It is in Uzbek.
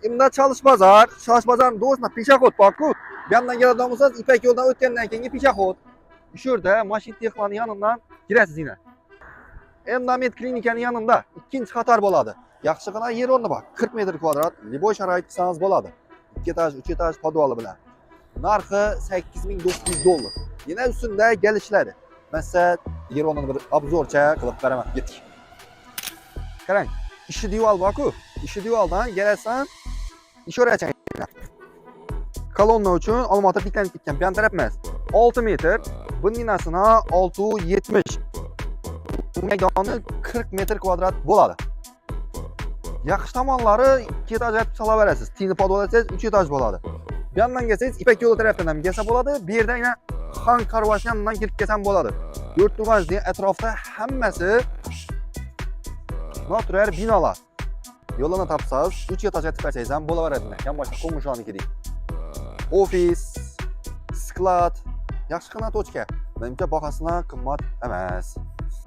Imda Çalış Bazar. Çalış Bazar'ın doğusunda peshahod bor-ku. Bu yandan keladigan bo'lsangiz, İpek yo'ldan o'tgandan keyingi peshahod. Shurda mashin texniklarining yonidan kirasiz yine. Endomet klinikaning yanında ikkinchi qator bo'ladi. Yaxshigina yer o'rni bor. 40 metr kvadrat, liboy sharoit qilsangiz bo'ladi. 2 etaj, 3 etaj podvali bilan. Narxi $8900. Yine ustida kelishiladi. Mesela yer o'rnini bir obzorcha qilib beraman. Ketdik. Qarang, ishi dival bor-ku. Ishi divaldan kelasan, ish o'rachang. Kolonna uchun Olmaota tiklanib ketgan. Bu taraf emas. 6 metr, binasini 670. Maydoni 40 metr kvadrat bo'ladi. Yaxshi tomonlari 2 etaj aytib sola berasiz. Tini podvolasangiz 3 etaj bo'ladi. Bu yandan kelsangiz İpek yo'li tarafdan ham kelsa bo'ladi. Bu yerda yana Xan Karvash yandan kirib kelsam bo'ladi. Ko'rib turganingizdek, atrofda hammasi noturar binolar. Yo'lini topsangiz 3 etaj aytib bersangiz ham bo'laveradi. Yonboshqa qo'ng'ishonikidik. Ofis, sklad, yaxshigina tochka. Menimcha bahosini qimmat emas.